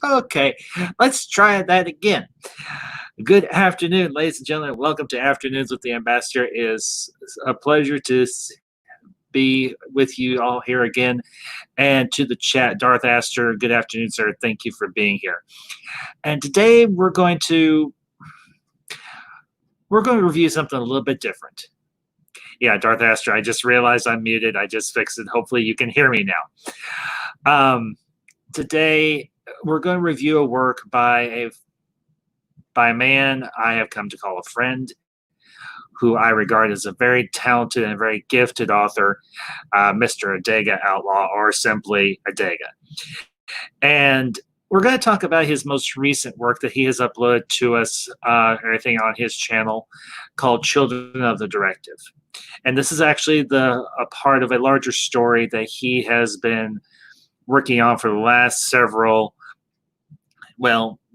Okay, let's try that again. Good afternoon, ladies and gentlemen. Welcome to Afternoons with the Ambassador. It is a pleasure to be with you all here again. And to the chat, Darth Astor, good afternoon, sir. Thank you for being here. And today we're going to review something a little bit different. Yeah, Darth Astor, I just realized I'm muted. I just fixed it. Hopefully you can hear me now. Today we're going to review a work by a man I have come to call a friend, who I regard as a very talented and very gifted author, Mr. Adega Outlaw, or simply Adega. And we're going to talk about his most recent work that he has uploaded to us, everything on his channel, called Children of the Directive. And this is actually a part of a larger story that he has been working on for the last several,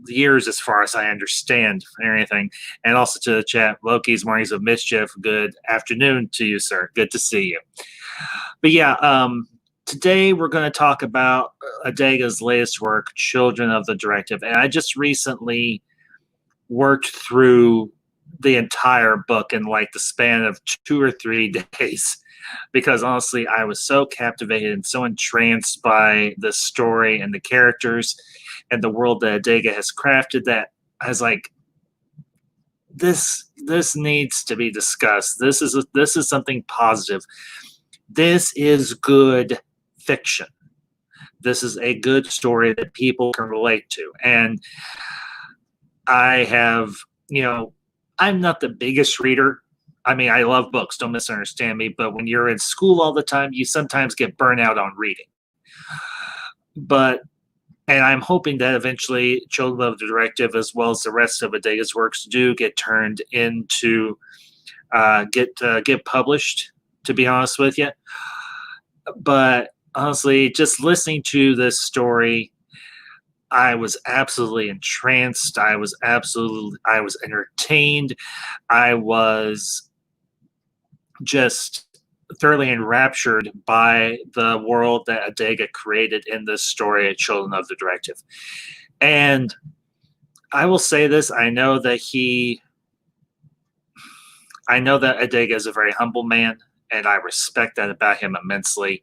years, as far as I understand, and everything. And also to the chat, Loki's Mornings of Mischief, good afternoon to you, sir. Good to see you. But yeah, today we're going to talk about Adega's latest work, Children of the Directive. And I just recently worked through the entire book in like the span of 2 or 3 days, because honestly, I was so captivated and so entranced by the story and the characters and the world that Adega has crafted that I was like, this needs to be discussed. This is something positive. This is good fiction. This is a good story that people can relate to. And I have, I'm not the biggest reader. I mean, I love books, don't misunderstand me, but when you're in school all the time, you sometimes get burnt out on reading. And I'm hoping that eventually Children of the Directive, as well as the rest of Adega's works, do get turned into, get published, to be honest with you. But honestly, just listening to this story, I was absolutely entranced. I was entertained. I was just thoroughly enraptured by the world that Adega created in this story of Children of the Directive. And I will say this, I know that Adega is a very humble man, and I respect that about him immensely.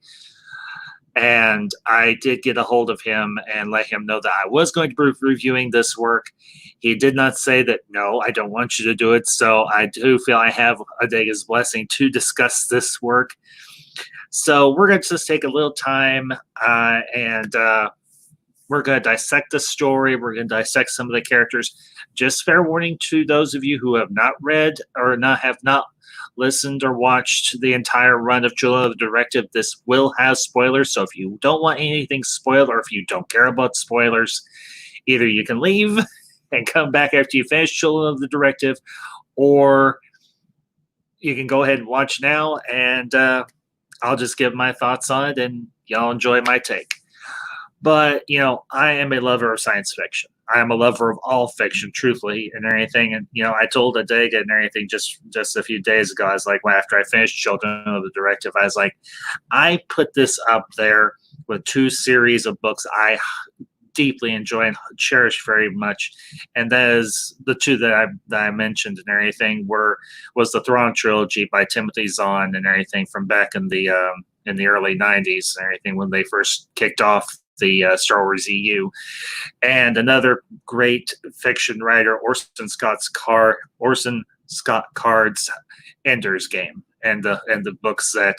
And I did get a hold of him and let him know that I was going to be reviewing this work. He did not say that, no, I don't want you to do it. So I do feel I have Adega's blessing to discuss this work. So we're going to just take a little time and we're going to dissect the story. We're going to dissect some of the characters. Just fair warning to those of you who have not read or have not listened or watched the entire run of Children of the Directive, this will have spoilers. So if you don't want anything spoiled, or if you don't care about spoilers, either you can leave and come back after you finish Children of the Directive, or you can go ahead and watch now, and I'll just give my thoughts on it, and y'all enjoy my take. But, I am a lover of science fiction. I am a lover of all fiction, truthfully, and everything. And, I told Adega and everything just a few days ago. I was like, after I finished Children of the Directive, I was like, I put this up there with 2 series of books I deeply enjoy and cherish very much. And that is the 2 that I mentioned and everything was the Thrawn trilogy by Timothy Zahn and everything from back in the early 90s and everything, when they first kicked off the Star Wars EU. And another great fiction writer, Orson Scott Card's Ender's Game, and the books that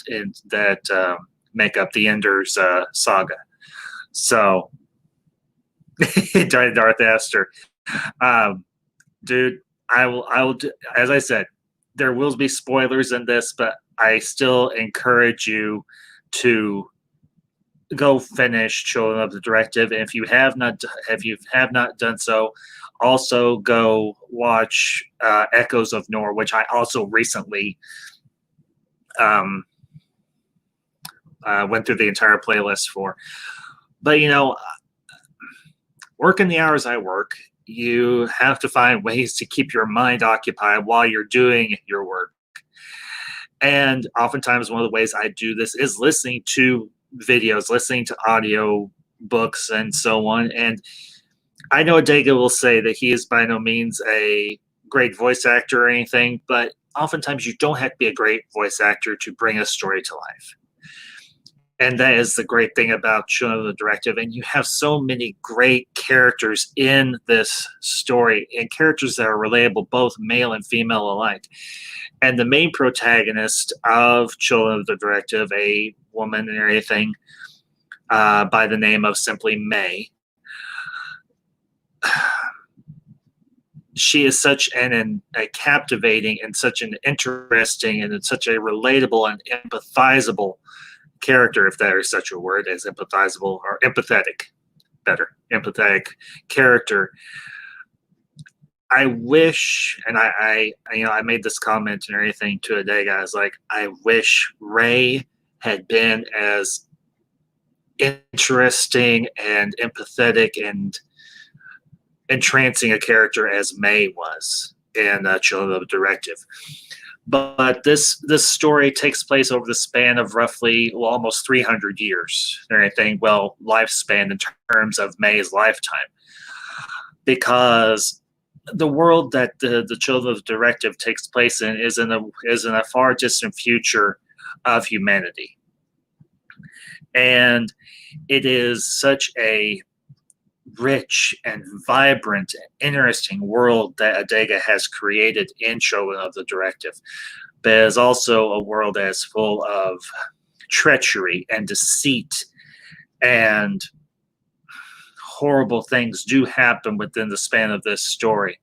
make up the Ender's saga. So, Darth Astor, dude, I will. As I said, there will be spoilers in this, but I still encourage you to go finish Children of the Directive. And if you have not done so, also go watch Echoes of Nor, which I also recently went through the entire playlist for. But working the hours I work, you have to find ways to keep your mind occupied while you're doing your work. And oftentimes one of the ways I do this is listening to videos, listening to audio books, and so on. And I know Adega will say that he is by no means a great voice actor or anything, but oftentimes you don't have to be a great voice actor to bring a story to life. And that is the great thing about Children of the Directive. And you have so many great characters in this story, and characters that are relatable, both male and female alike. And the main protagonist of Children of the Directive, a woman and everything, by the name of simply May. She is such a captivating and such an interesting and such a relatable and empathizable character, if there is such a word as empathizable, or empathetic, better, empathetic character. I wish, and I made this comment and everything to Adega. I was like, I wish Ray had been as interesting and empathetic and entrancing a character as May was in Children of the Directive. But this story takes place over the span of roughly almost 300 years or anything. Well, lifespan in terms of May's lifetime, because the world that the Children of the Directive takes place in is in a far distant future of humanity, and it is such a rich and vibrant and interesting world that Adega has created in Children of the Directive. But it is also a world that is full of treachery and deceit, and horrible things do happen within the span of this story.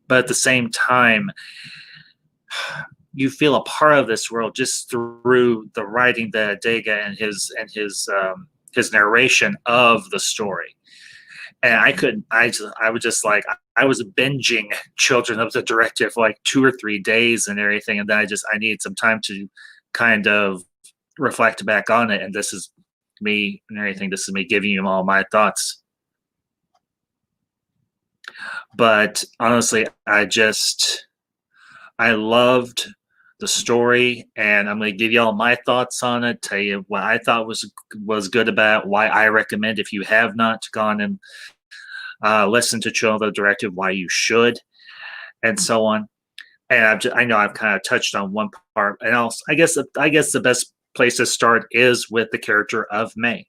But at the same time, you feel a part of this world just through the writing that Adega and his narration of the story. And I was just like, I was binging Children of the Directive for like 2 or 3 days and everything. And then I needed some time to kind of reflect back on it. And this is me and everything. This is me giving you all my thoughts. But honestly, I loved the story, and I'm going to give you all my thoughts on it, tell you what I thought was good about it, why I recommend, if you have not gone and listened to Children of the Directive, why you should, and so on. And I know I've kind of touched on one part, and also I guess the best place to start is with the character of May.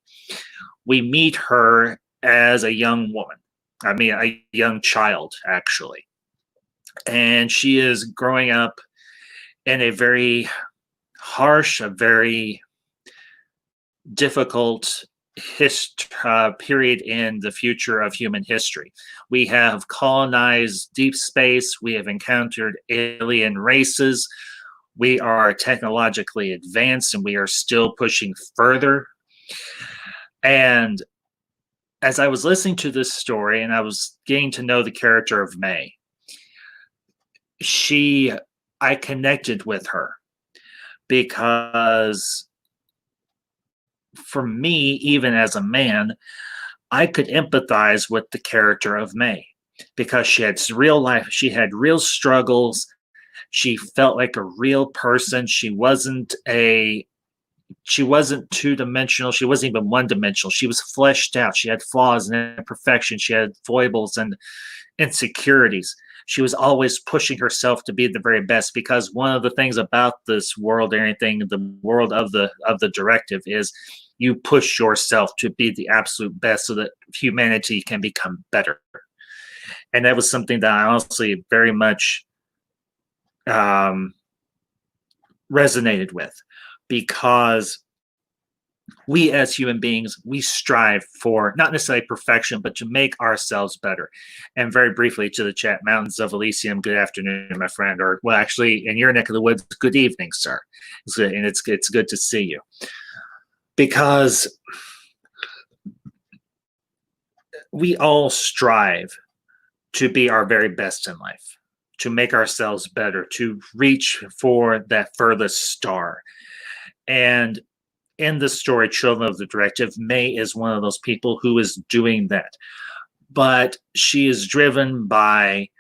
We meet her as a young woman. I mean, a young child, actually. And she is growing up in a very harsh, a very difficult period in the future of human history. We have colonized deep space. We have encountered alien races. We are technologically advanced, and we are still pushing further. And as I was listening to this story and I was getting to know the character of May, I connected with her, because for me, even as a man, I could empathize with the character of May, because she had real life, she had real struggles. She felt like a real person. She wasn't two-dimensional. She wasn't even one-dimensional. She was fleshed out. She had flaws and imperfections. She had foibles and insecurities. She was always pushing herself to be the very best, because one of the things about this world, anything, the world of the Directive, is you push yourself to be the absolute best so that humanity can become better. And that was something that I honestly very much resonated with, because we as human beings, we strive for not necessarily perfection, but to make ourselves better. And very briefly to the chat, Mountains of Elysium, good afternoon, my friend. Or, well, actually, in your neck of the woods, good evening, sir. And it's good to see you. Because we all strive to be our very best in life, to make ourselves better, to reach for that furthest star. And in the story, Children of the Directive, May is one of those people who is doing that. But she is driven by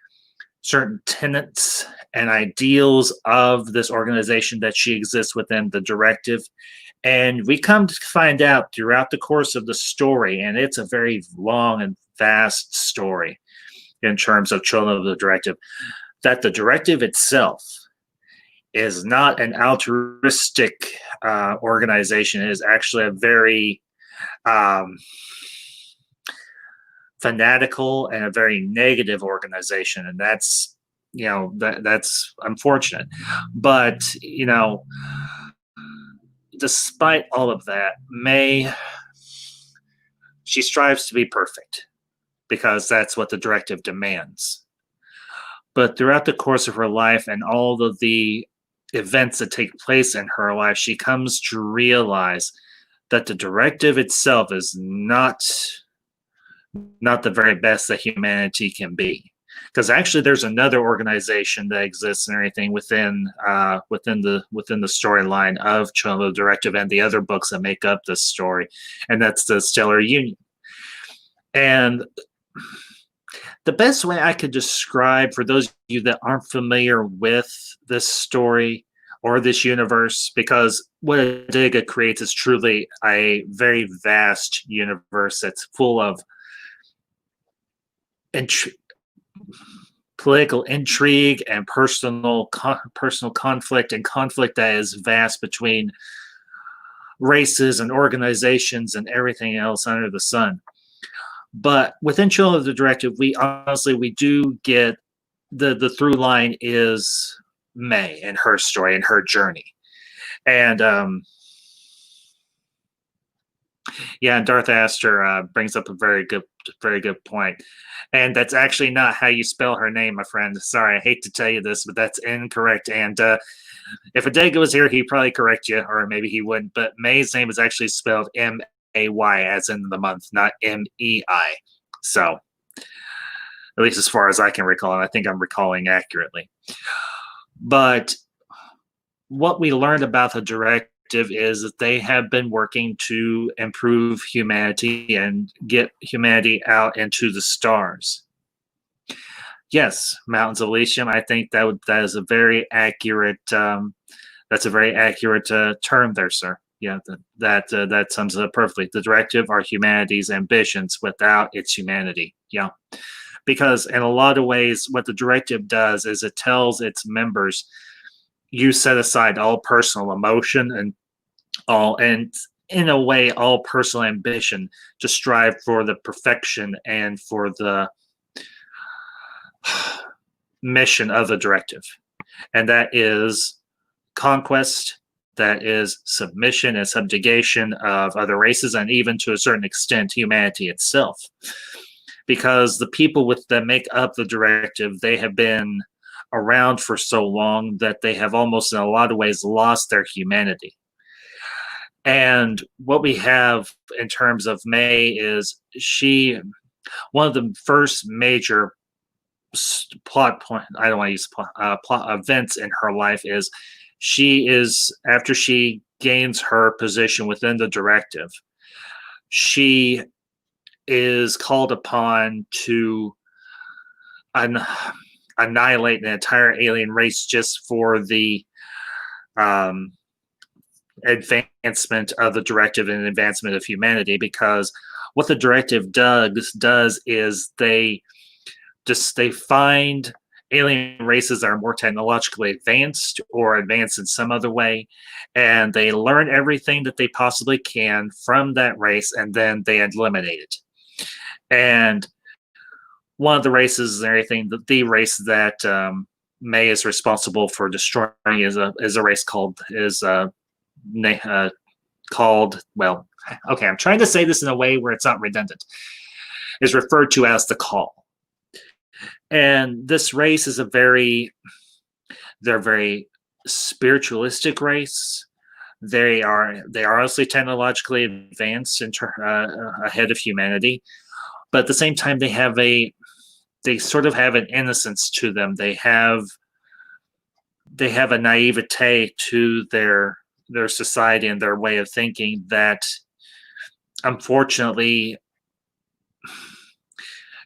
certain tenets and ideals of this organization that she exists within, the Directive. And we come to find out throughout the course of the story, and it's a very long and vast story in terms of Children of the Directive, that the Directive itself is not an altruistic organization. It is actually a very um, fanatical and a very negative organization, and that's that's unfortunate. But despite all of that, May, she strives to be perfect because that's what the Directive demands. But throughout the course of her life and all of the events that take place in her life, she comes to realize that the Directive itself is not the very best that humanity can be. Because actually, there's another organization that exists and everything within the storyline of Children of the Directive and the other books that make up this story, and that's the Stellar Union. And the best way I could describe for those of you that aren't familiar with this story or this universe, because what Adega creates is truly a very vast universe that's full of political intrigue and personal conflict, and conflict that is vast between races and organizations and everything else under the sun. But within Children of the Directive, we do get the through line is May and her story and her journey. And Darth Aster brings up a very good point. And that's actually not how you spell her name, my friend. Sorry, I hate to tell you this, but that's incorrect. And if Adega was here, he'd probably correct you, or maybe he wouldn't. But May's name is actually spelled M-A-Y, as in the month, not M-E-I. So, at least as far as I can recall, and I think I'm recalling accurately. But what we learned about the Directive is that they have been working to improve humanity and get humanity out into the stars. Yes, Mountains of Elysium. I think that is a very accurate. That's a very accurate term there, sir. Yeah, that sums it up perfectly. The Directive are humanity's ambitions without its humanity. Yeah, because in a lot of ways, what the Directive does is it tells its members, you set aside all personal emotion and in a way all personal ambition to strive for the perfection and for the mission of the Directive, and that is conquest, that is submission and subjugation of other races, and even to a certain extent humanity itself, because the people that make up the Directive, they have been around for so long that they have almost in a lot of ways lost their humanity. And what we have in terms of May is one of the first major plot point, I don't want to use plot events in her life is after she gains her position within the Directive, she is called upon to annihilate an entire alien race just for the advancement of the Directive and advancement of humanity. Because what the Directive does is they find alien races that are more technologically advanced or advanced in some other way, and they learn everything that they possibly can from that race, and then they eliminate it. And one of the races and everything, the race that May is responsible for destroying is a race called well, okay, I'm trying to say this in a way where it's not redundant, is referred to as the Call. And this race is they're a very spiritualistic race. They are honestly technologically advanced ahead of humanity, but at the same time they sort of have an innocence to them. They have a naivete to their society and their way of thinking that unfortunately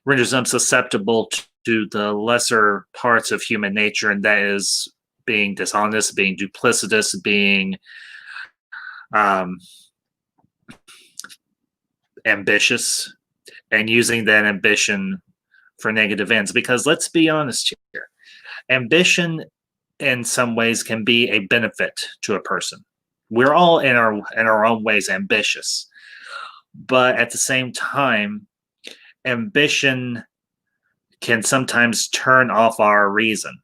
renders them susceptible to the lesser parts of human nature, and that is being dishonest, being duplicitous, being ambitious, and using that ambition for negative ends. Because let's be honest here, ambition in some ways can be a benefit to a person. We're all in our own ways ambitious, but at the same time, ambition can sometimes turn off our reason.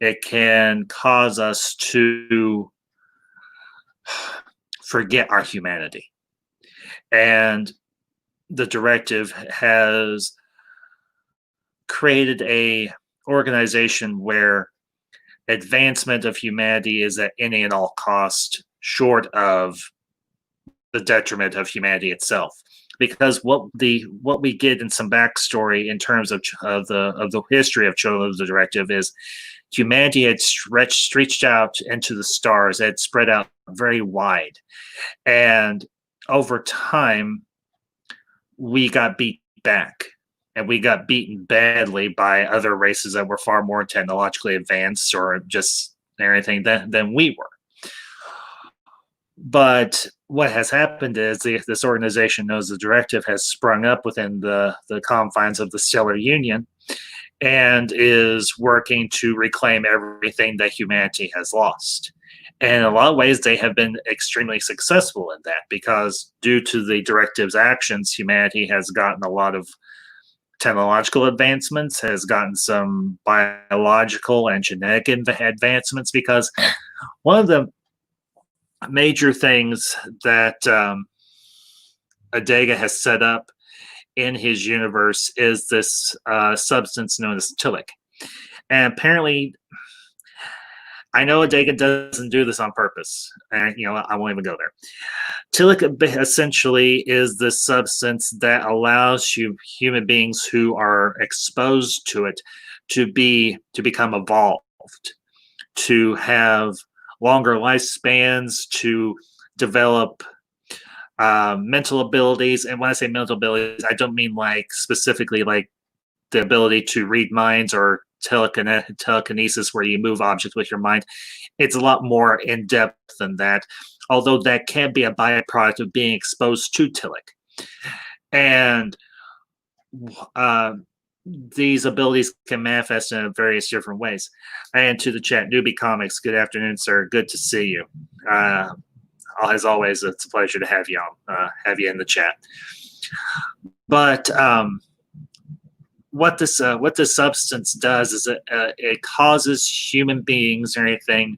It can cause us to forget our humanity. And the directive has created a organization where advancement of humanity is at any and all cost, short of the detriment of humanity itself. Because what we get in some backstory in terms of the history of Children of the Directive is humanity had stretched out into the stars, had spread out very wide, and over time we got beat back, and we got beaten badly by other races that were far more technologically advanced or just anything than we were. But what has happened is this organization knows the directive has sprung up within the confines of the Stellar Union and is working to reclaim everything that humanity has lost. And in a lot of ways, they have been extremely successful in that because due to the directive's actions, humanity has gotten a lot of technological advancements, has gotten some biological and genetic advancements, because one of the major things that Adega has set up in his universe is this substance known as Tillich. And apparently, I know Adega doesn't do this on purpose, and I won't even go there. Tillich essentially is this substance that allows human beings who are exposed to it to become evolved, to have longer lifespans, to develop mental abilities. And when I say mental abilities, I don't mean like specifically like the ability to read minds or telekinesis where you move objects with your mind. It's a lot more in depth than that, although that can be a byproduct of being exposed to Tillich. And these abilities can manifest in various different ways. And to the chat, Newbie Comics, good afternoon, sir. Good to see you. As always, it's a pleasure to have you on, have you in the chat. But what this substance does is it causes human beings or anything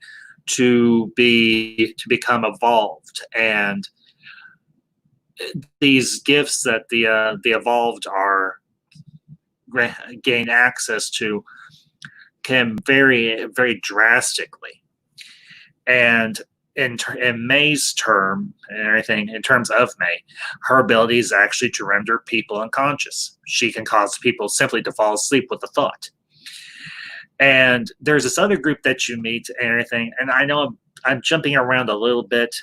to become evolved, and these gifts that the evolved gain access to can vary very drastically. And in May's term and everything, in terms of May, her ability is actually to render people unconscious. She can cause people simply to fall asleep with a thought. And there's this other group that you meet and everything, and I know I'm jumping around a little bit,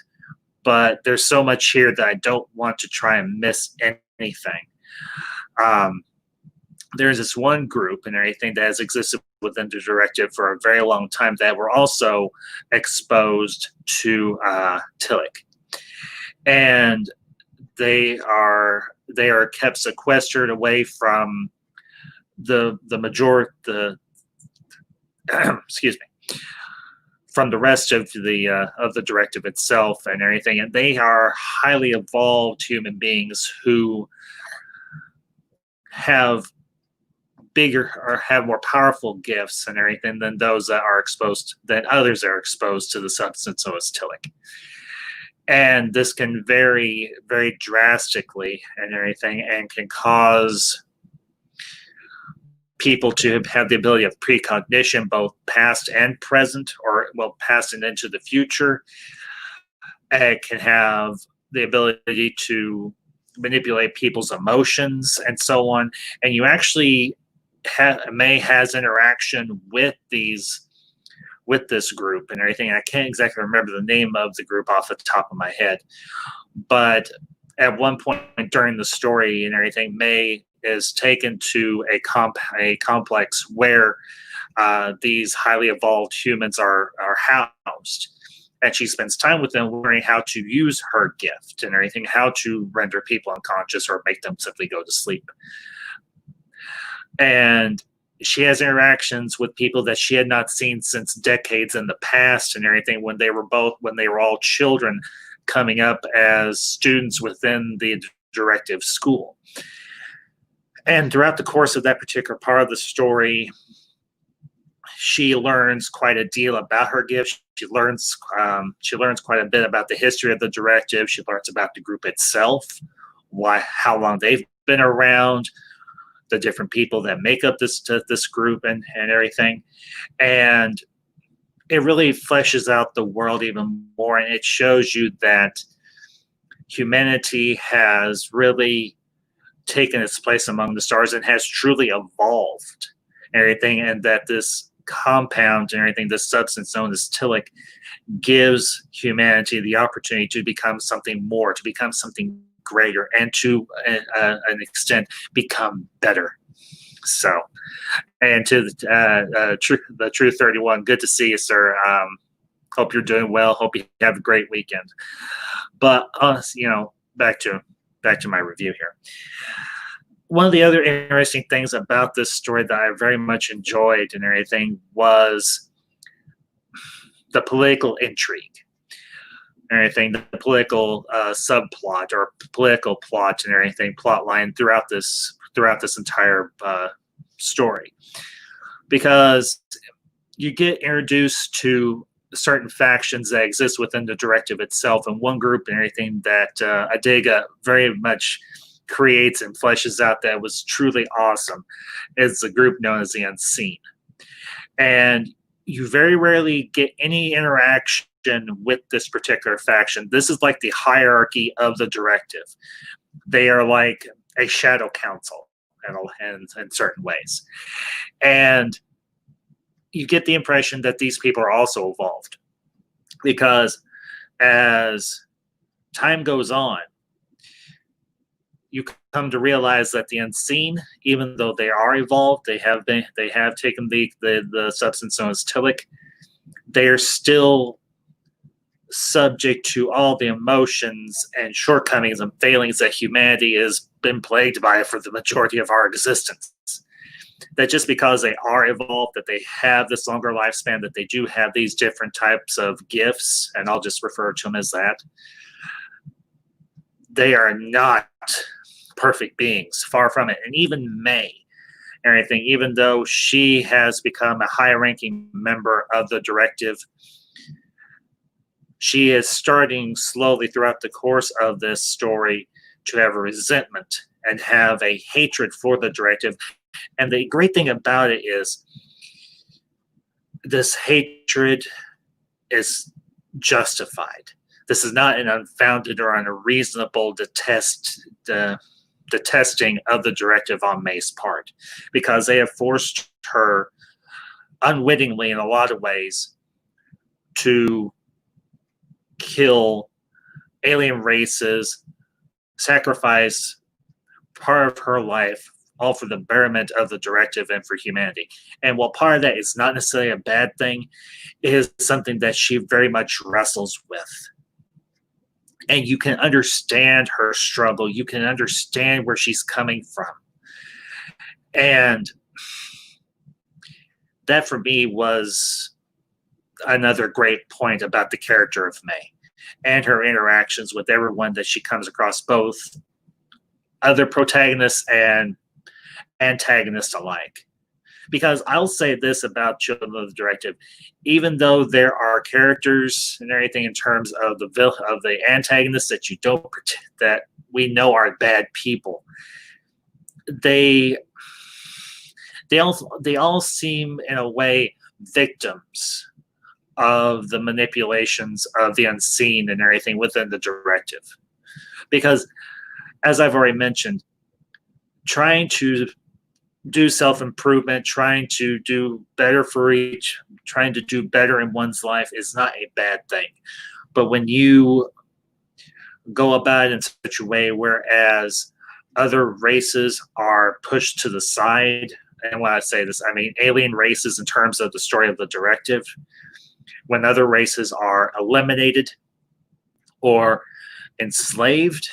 but there's so much here that I don't want to try and miss anything. There's this one group and everything that has existed within the directive for a very long time that were also exposed to Tillich, and they are kept sequestered away from the excuse me, from the rest of the directive itself and everything. And they are highly evolved human beings who have bigger or have more powerful gifts and everything than those that are exposed, than others that are exposed to the substance known as Tillich. And this can vary very drastically and everything, and can cause people to have the ability of precognition, both past and present, or past and into the future. It can have the ability to manipulate people's emotions and so on. And you actually May has interaction with this group and everything. I can't exactly remember the name of the group off the top of my head, but at one point during the story and everything, May is taken to a complex where these highly evolved humans are housed, and she spends time with them learning how to use her gift and everything, how to render people unconscious or make them simply go to sleep. And she has interactions with people that she had not seen since decades in the past and everything, when they were all children coming up as students within the Directive school. And throughout the course of that particular part of the story, she learns quite a deal about her gift. She learns quite a bit about the history of the Directive. She learns about the group itself, how long they've been around, the different people that make up this group and everything. And it really fleshes out the world even more, and it shows you that humanity has really taken its place among the stars and has truly evolved and everything, and that this compound and everything, this substance known as tilic, gives humanity the opportunity to become something more, to become something greater, and to an extent become better. So, and to the True 31, good to see you, sir. Hope you're doing well. Hope you have a great weekend. But back to my review here. One of the other interesting things about this story that I very much enjoyed and everything was the political intrigue. Everything, the political subplot or political plot and everything, plot line throughout this entire story, because you get introduced to certain factions that exist within the Directive itself, and one group and everything that Adega very much creates and fleshes out that was truly awesome is the group known as the Unseen. And you very rarely get any interaction with this particular faction. This is like the hierarchy of the Directive. They are like a shadow council in certain ways. And you get the impression that these people are also evolved, because as time goes on, you come to realize that the Unseen, even though they are evolved, they have taken the substance known as tilic, they are still subject to all the emotions and shortcomings and failings that humanity has been plagued by for the majority of our existence. That just because they are evolved, that they have this longer lifespan, that they do have these different types of gifts, and I'll just refer to them as that, they are not perfect beings, far from it. And even May, everything, even though she has become a high-ranking member of the Directive, she is starting slowly throughout the course of this story to have a resentment and have a hatred for the Directive. And the great thing about it is this hatred is justified. This is not an unfounded or unreasonable detesting of the Directive on May's part, because they have forced her unwittingly in a lot of ways to kill alien races, sacrifice part of her life, all for the betterment of the Directive and for humanity. And while part of that is not necessarily a bad thing, it is something that she very much wrestles with. And you can understand her struggle. You can understand where she's coming from. And that for me was another great point about the character of May and her interactions with everyone that she comes across, both other protagonists and antagonists alike. Because I'll say this about Children of the Directive: even though there are characters and everything in terms of the antagonists that we know are bad people, they all seem in a way victims of the manipulations of the Unseen and everything within the Directive. Because, as I've already mentioned, trying to do self-improvement, trying to do better trying to do better in one's life is not a bad thing. But when you go about it in such a way whereas other races are pushed to the side, and when I say this, I mean alien races in terms of the story of the Directive, when other races are eliminated or enslaved.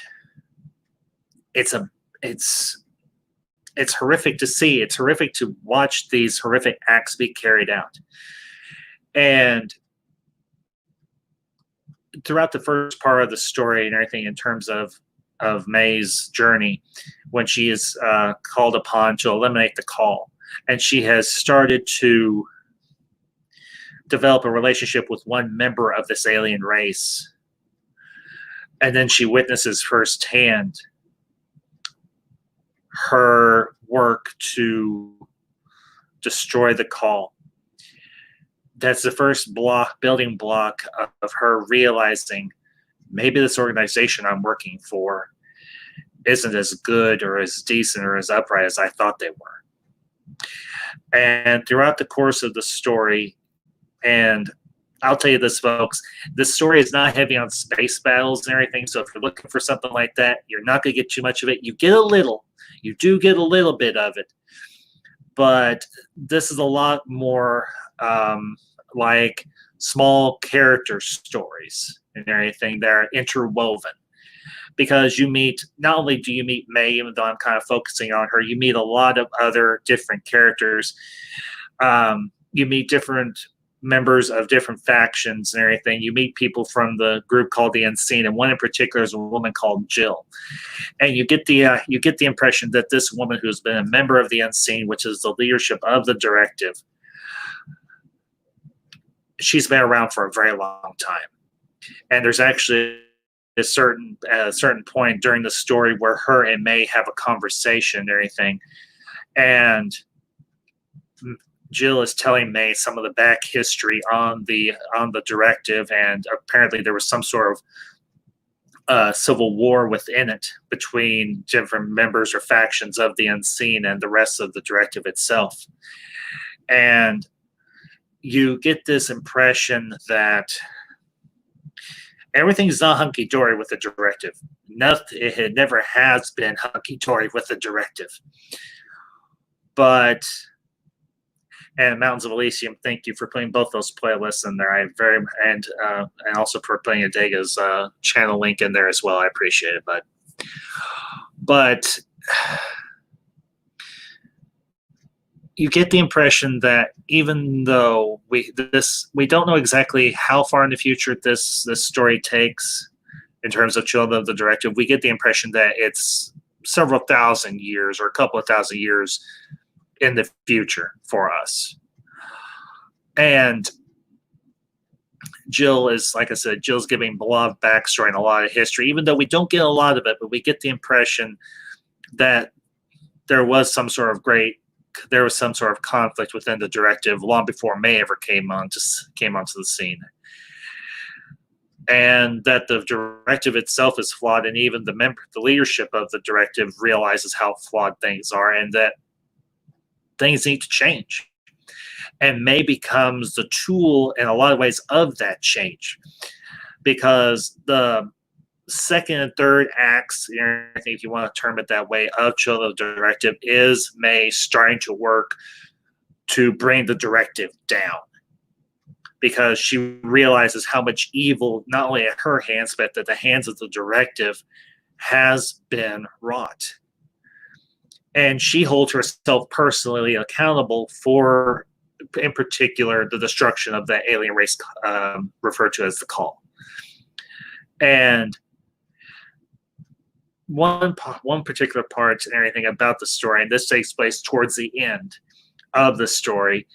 It's a it's it's horrific to see. It's horrific to watch these horrific acts be carried out. And throughout the first part of the story and everything, in terms of May's journey, when she is called upon to eliminate the call, and she has started to develop a relationship with one member of this alien race, and then she witnesses firsthand her work to destroy the call. That's the first building block of her realizing maybe this organization I'm working for isn't as good or as decent or as upright as I thought they were. And throughout the course of the story, and I'll tell you this, folks, this story is not heavy on space battles and everything. So if you're looking for something like that, you're not going to get too much of it. You get a little. You do get a little bit of it. But this is a lot more like small character stories and everything that are interwoven. Because you meet, not only do you meet May, even though I'm kind of focusing on her, you meet a lot of other different characters. You meet different members of different factions and everything. You meet people from the group called the Unseen, and one in particular is a woman called Jill. And you get the impression that this woman, who's been a member of the Unseen, which is the leadership of the Directive, she's been around for a very long time. And there's actually a certain point during the story where her and May have a conversation and everything, and Jill is telling May some of the back history on the Directive, and apparently there was some sort of civil war within it between different members or factions of the Unseen and the rest of the Directive itself. And you get this impression that everything's not hunky-dory with the Directive. It never has been hunky-dory with the Directive. But, and Mountains of Elysium, thank you for putting both those playlists in there. And also for putting Adega's channel link in there as well. I appreciate it. But you get the impression that even though we don't know exactly how far in the future this story takes in terms of Children of the Directive, we get the impression that it's several thousand years or a couple of thousand years in the future for us. And Jill is, like I said, Jill's giving a lot of backstory and a lot of history, even though we don't get a lot of it, but we get the impression that there was some sort of conflict within the Directive long before May ever came onto the scene, and that the Directive itself is flawed, and even the leadership of the Directive realizes how flawed things are, and that things need to change. And May becomes the tool in a lot of ways of that change, because the second and third acts, I think if you want to term it that way, of Children of the Directive is May starting to work to bring the Directive down, because she realizes how much evil, not only at her hands, but at the hands of the Directive, has been wrought. And she holds herself personally accountable for, in particular, the destruction of the alien race referred to as the Call. And one particular part and everything about the story, and this takes place towards the end of the story,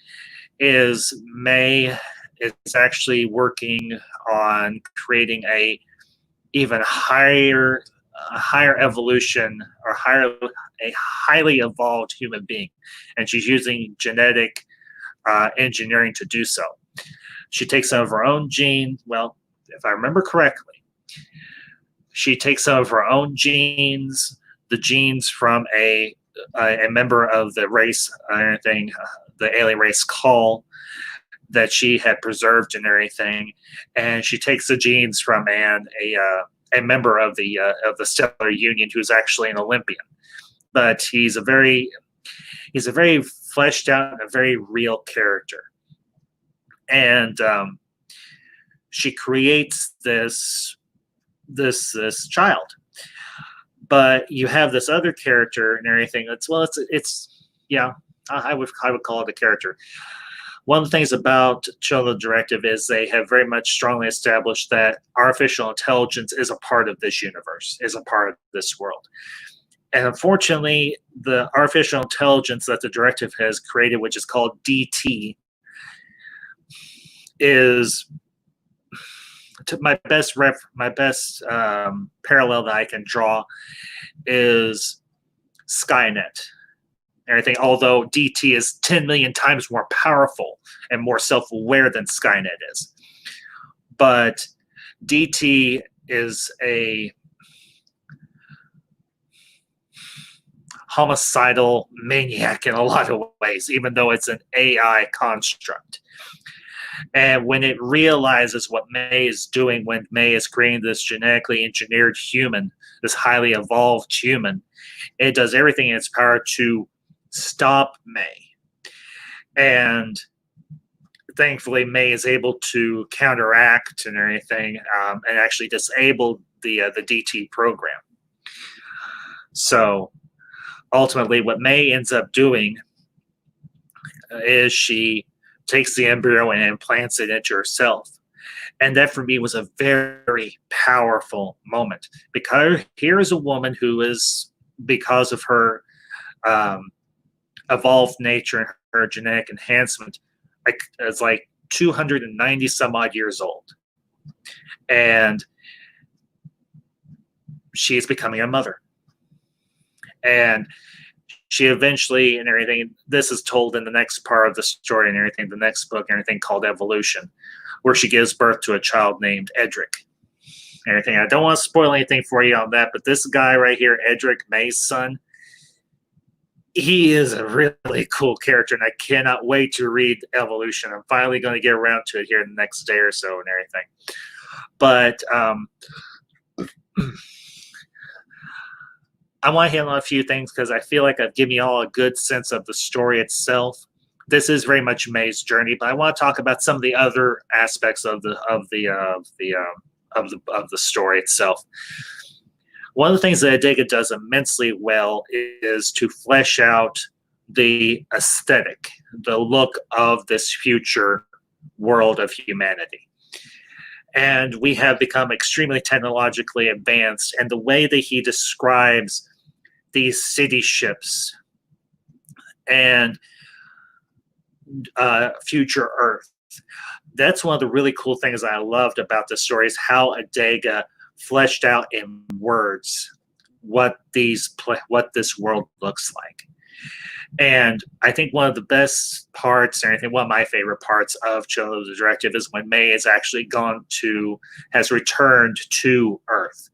is May is actually working on creating a even higher evolution, or a highly evolved human being, and she's using genetic engineering to do so. She takes some of her own genes. Well, if I remember correctly, she takes some of her own genes, the genes from a member of the race, the alien race Call, that she had preserved and everything, and she takes the genes from a member of the Stellar Union who's actually an Olympian, but he's a very fleshed out and a very real character. And she creates this child. But you have this other character and everything. It's yeah, I would call it a character. One of the things about Children of the Directive is they have very much strongly established that artificial intelligence is a part of this universe, is a part of this world. And unfortunately, the artificial intelligence that the Directive has created, which is called DT, is my best parallel that I can draw is Skynet. Everything, although DT is 10 million times more powerful and more self-aware than Skynet is. But DT is a homicidal maniac in a lot of ways, even though it's an AI construct. And when it realizes what May is doing, when May is creating this genetically engineered human, this highly evolved human, it does everything in its power to stop May. And thankfully, May is able to counteract and everything, and actually disable the DT program. So ultimately, what May ends up doing is she takes the embryo and implants it into herself. And that for me was a very powerful moment, because here is a woman who is, because of her evolved nature and her genetic enhancement, is like 290 some odd years old. And she is becoming a mother. And she eventually, and everything, this is told in the next part of the story and everything, the next book and everything, called Evolution, where she gives birth to a child named Edric. And everything. I don't want to spoil anything for you on that, but this guy right here, Edric, May's son, he is a really cool character, and I cannot wait to read Evolution. I'm finally going to get around to it here in the next day or so and everything. But I want to hit on a few things because I feel like I've given you all a good sense of the story itself. This is very much May's journey, but I want to talk about some of the other aspects of the story itself. One of the things that Adega does immensely well is to flesh out the aesthetic, the look of this future world of humanity. And we have become extremely technologically advanced, and the way that he describes these city ships and future Earth, that's one of the really cool things I loved about the story, is how Adega fleshed out in words what this world looks like. And I think one of the best parts, and I think one of my favorite parts of Children of the Directive, is when May has actually has returned to Earth.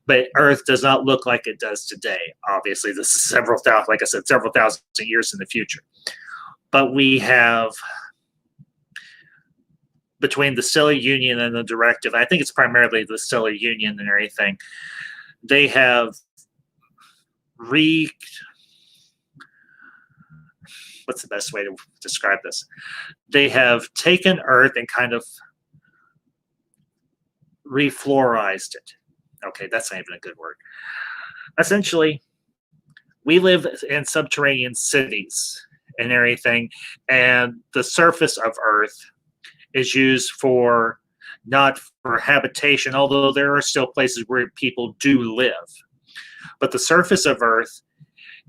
But Earth does not look like it does today. Obviously, this is several thousand years in the future. But we have, between the Stellar Union and the Directive, I think it's primarily the Stellar Union and everything, they have what's the best way to describe this? They have taken Earth and kind of reflorized it. Okay, that's not even a good word. Essentially, we live in subterranean cities and everything, and the surface of Earth is used not for habitation, although there are still places where people do live. But the surface of Earth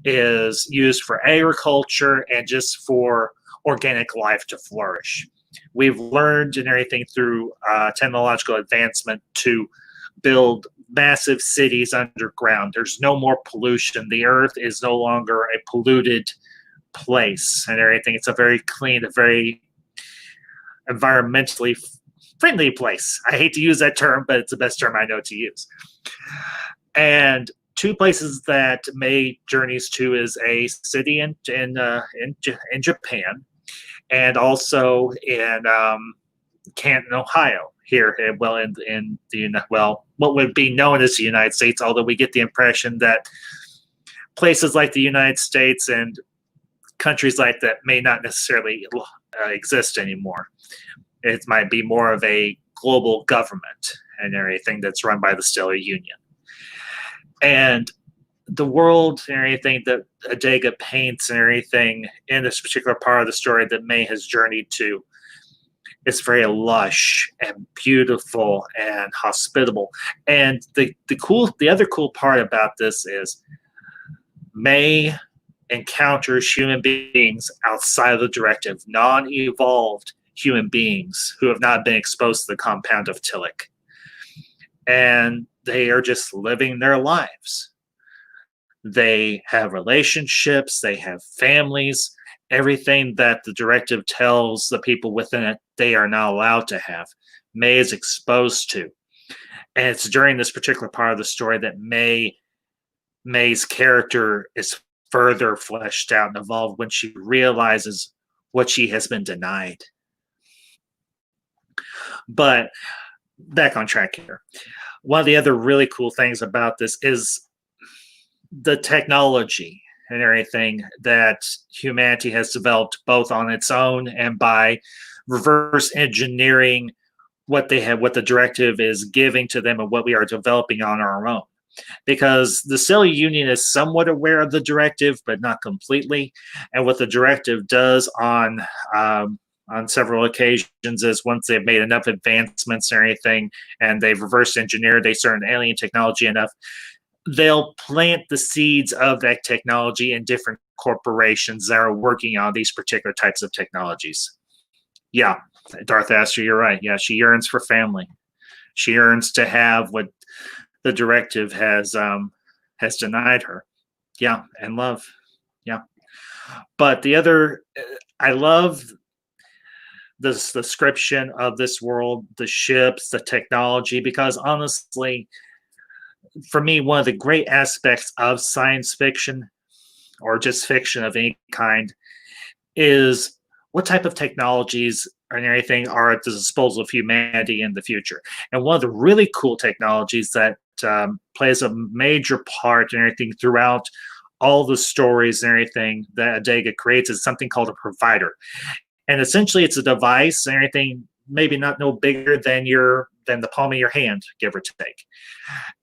is used for agriculture and just for organic life to flourish. We've learned and everything through technological advancement to build massive cities underground. There's no more pollution. The Earth is no longer a polluted place and everything. It's a very clean, a very environmentally friendly place. I hate to use that term, but it's the best term I know to use. And two places that May journeys to is a city in Japan, and also in Canton, Ohio. Here, what would be known as the United States, although we get the impression that places like the United States and countries like that may not necessarily exist anymore. It might be more of a global government and everything that's run by the Stellar Union. And the world and everything that Adega paints and everything in this particular part of the story that May has journeyed to is very lush and beautiful and hospitable. And the other cool part about this is May encounters human beings outside of the directive, non-evolved human beings who have not been exposed to the compound of Tillich. And they are just living their lives. They have relationships, they have families, everything that the directive tells the people within it they are not allowed to have. May is exposed to. And it's during this particular part of the story that May's character is further fleshed out and evolved when she realizes what she has been denied. But back on track here. One of the other really cool things about this is the technology and everything that humanity has developed both on its own and by reverse engineering what they have, what the directive is giving to them and what we are developing on our own. Because the Stellar Union is somewhat aware of the directive, but not completely. And what the directive does on several occasions is once they've made enough advancements or anything and they've reverse engineered a certain alien technology enough, they'll plant the seeds of that technology in different corporations that are working on these particular types of technologies. Yeah, Darth Aster, you're right. Yeah, she yearns for family. She yearns to have what the directive has denied her. Yeah, and love. Yeah. But the other, I love this description of this world, the ships, the technology, because honestly, for me, one of the great aspects of science fiction or just fiction of any kind is what type of technologies and everything are at the disposal of humanity in the future. And one of the really cool technologies that plays a major part in everything throughout all the stories and everything that Adega creates is something called a provider. And essentially it's a device and everything maybe not no bigger than the palm of your hand, give or take.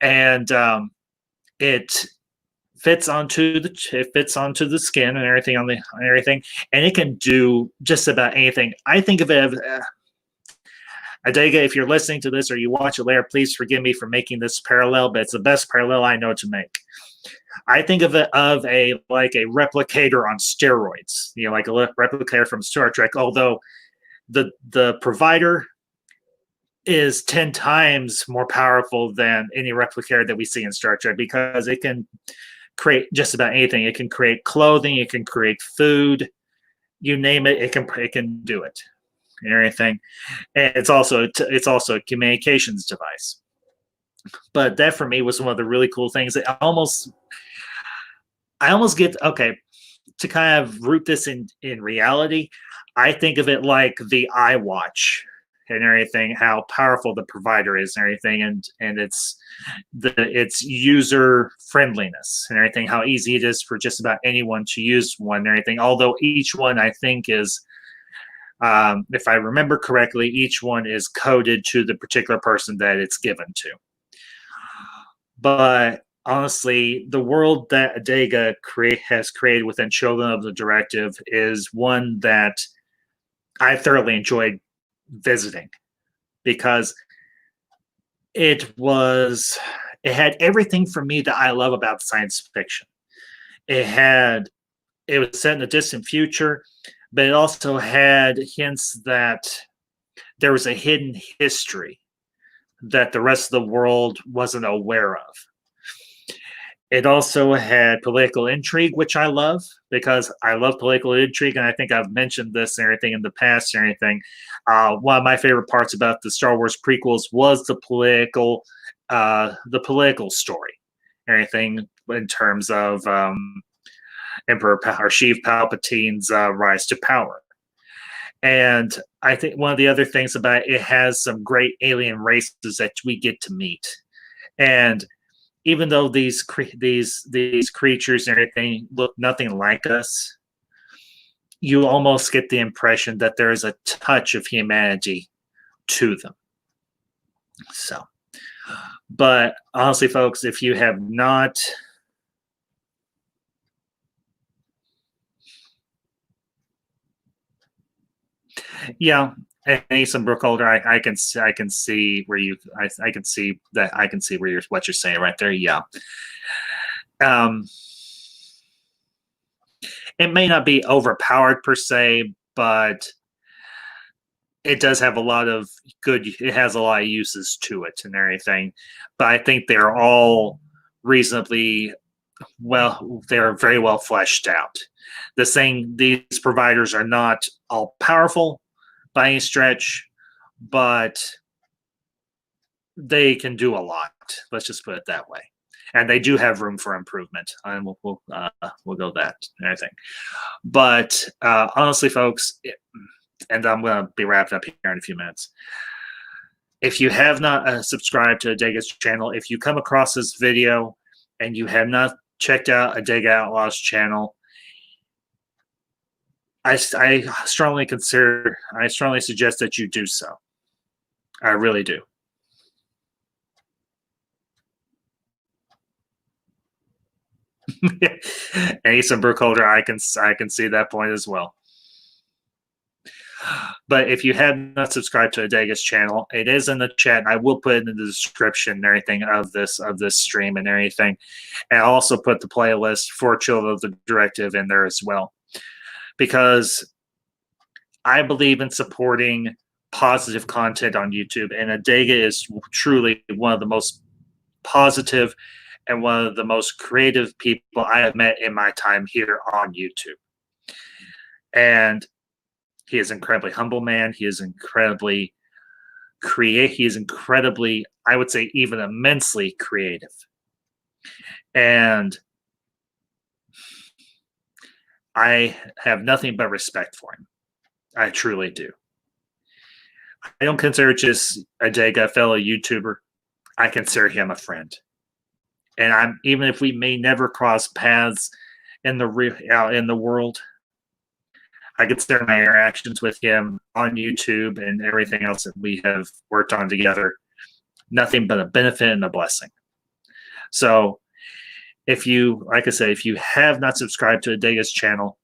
And it fits onto the skin and everything on everything, and it can do just about anything. I think of it as Adega, if you're listening to this or you watch it later, please forgive me for making this parallel, but it's the best parallel I know to make. I think of it of a replicator on steroids, like a replicator from Star Trek, although the provider is 10 times more powerful than any replicator that we see in Star Trek because it can create just about anything. It can create clothing, it can create food, you name it, it can do it. And everything. And it's also a communications device. But that for me was one of the really cool things. I almost get to kind of root this in reality. I think of it like the iWatch and everything, how powerful the provider is and everything, and its user friendliness and everything, how easy it is for just about anyone to use one and everything. Although each one I think is, if I remember correctly, each one is coded to the particular person that it's given to. But honestly, the world that Adega has created within Children of the Directive is one that I thoroughly enjoyed visiting because it had everything for me that I love about science fiction. It was set in a distant future, but it also had hints that there was a hidden history that the rest of the world wasn't aware of. It also had political intrigue, which I love because I love political intrigue, and I think I've mentioned this and everything in the past and everything. One of my favorite parts about the Star Wars prequels was the political story, everything in terms of Emperor or Sheev Palpatine's rise to power. And I think one of the other things about it has some great alien races that we get to meet, and even though these creatures and everything look nothing like us, you almost get the impression that there is a touch of humanity to them. So, but honestly, folks, if you have not, yeah, Ace Brookholder, I can see where I can see that I can see where you're what you're saying right there. Yeah. Um, it may not be overpowered per se, but it does have a lot of good. It has a lot of uses to it and everything. But I think they're all reasonably well. They're very well fleshed out. The saying these providers are not all powerful by any stretch, but they can do a lot. Let's just put it that way. And they do have room for improvement, and we'll go that and everything. But honestly, folks, and I'm going to be wrapping up here in a few minutes. If you have not subscribed to Adega's channel, if you come across this video and you have not checked out Adega Outlaw's channel, I strongly suggest that you do so. I really do. And Ace Brookholder, I can see that point as well. But if you have not subscribed to Adega's channel, it is in the chat. I will put it in the description and everything of this stream and everything. And I'll also put the playlist for Children of the Directive in there as well. Because I believe in supporting positive content on YouTube, and Adega is truly one of the most positive and one of the most creative people I have met in my time here on YouTube. And he is an incredibly humble man. He is incredibly creative. He is incredibly, I would say, even immensely creative. And I have nothing but respect for him. I truly do. I don't consider just Adega a fellow YouTuber. I consider him a friend. And even if we may never cross paths in the world, I consider my interactions with him on YouTube and everything else that we have worked on together nothing but a benefit and a blessing. So if you, like I said, if you have not subscribed to Adega's channel,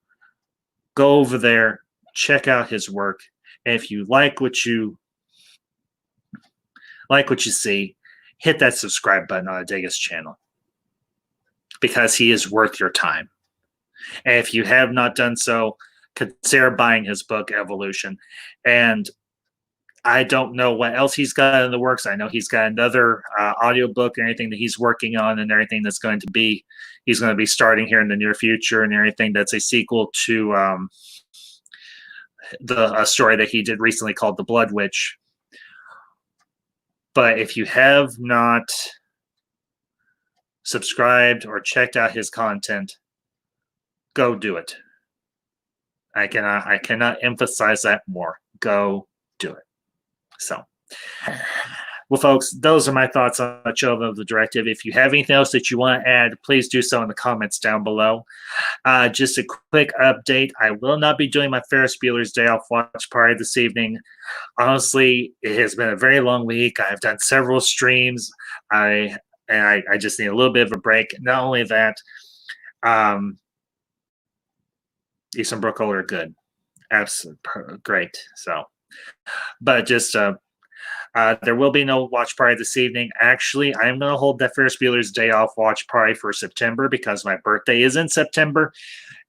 go over there, check out his work. And if you like what you see, hit that subscribe button on Adega's channel, because he is worth your time. And if you have not done so, consider buying his book, Evolution. And I don't know what else he's got in the works. I know he's got another audiobook and anything that he's working on and everything he's going to be starting here in the near future and everything that's a sequel to a story that he did recently called The Blood Witch. But if you have not subscribed or checked out his content, go do it. I cannot emphasize that more. Go do it. So, well, folks, those are my thoughts on Children of the Directive. If you have anything else that you want to add, please do so in the comments down below. Just a quick update. I will not be doing my Ferris Bueller's Day Off watch party this evening. Honestly, it has been a very long week. I've done several streams. I just need a little bit of a break. Not only that, Eastern Brookholder are good. Absolutely great. So, but just there will be no watch party this evening. Actually, I am going to hold that Ferris Bueller's Day Off watch party for September because my birthday is in September.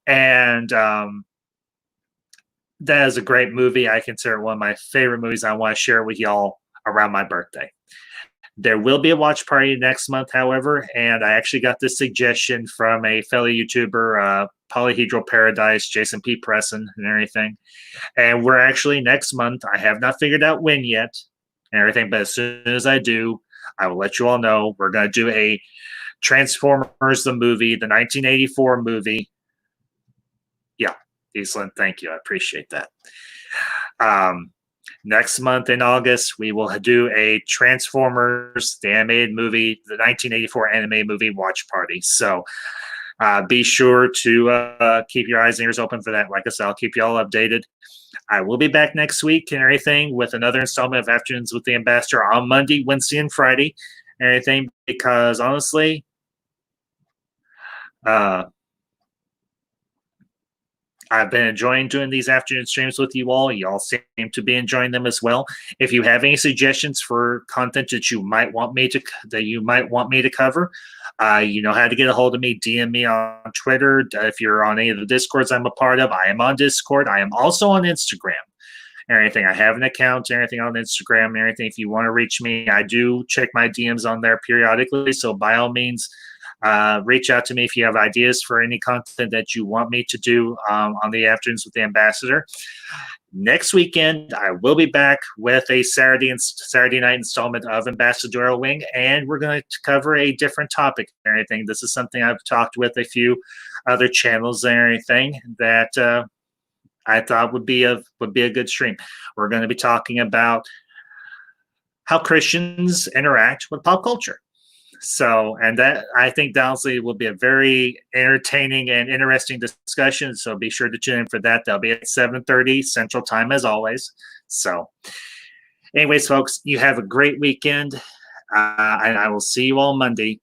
And that is a great movie. I consider it one of my favorite movies. I want to share with y'all around my birthday. There will be a watch party next month, however, and I actually got this suggestion from a fellow YouTuber, Polyhedral Paradise, Jason P. Presson, and everything. And we're actually next month. I have not figured out when yet and everything, but as soon as I do, I will let you all know. We're going to do a Transformers, the movie, the 1984 movie. Yeah, Eastland, thank you. I appreciate that. Next month in August, we will do a Transformers, the animated movie, the 1984 animated movie watch party. So Be sure to keep your eyes and ears open for that. Like I said, I'll keep you all updated. I will be back next week and everything with another installment of Afternoons with the Ambassador on Monday, Wednesday, and Friday. And everything, because honestly, uh, I've been enjoying doing these afternoon streams with you all. You all seem to be enjoying them as well. If you have any suggestions for content that you might want me to cover, you know how to get a hold of me. DM me on Twitter. If you're on any of the Discords I'm a part of, I am on Discord. I am also on Instagram. And everything. I have an account and everything on Instagram and everything. If you want to reach me, I do check my DMs on there periodically. So by all means, reach out to me if you have ideas for any content that you want me to do on the Afternoons with the Ambassador. Next weekend, I will be back with a Saturday night installment of Ambassadorial Wing, and we're going to cover a different topic and everything. This is something I've talked with a few other channels and everything that I thought would be a good stream. We're going to be talking about how Christians interact with pop culture. So, and that I think honestly will be a very entertaining and interesting discussion. So be sure to tune in for that. That'll be at 7:30 Central Time as always. So, anyways, folks, you have a great weekend, and I will see you all Monday.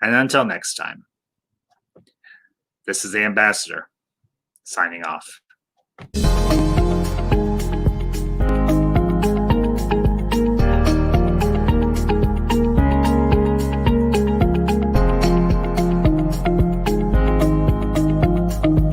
And until next time, this is the Ambassador signing off.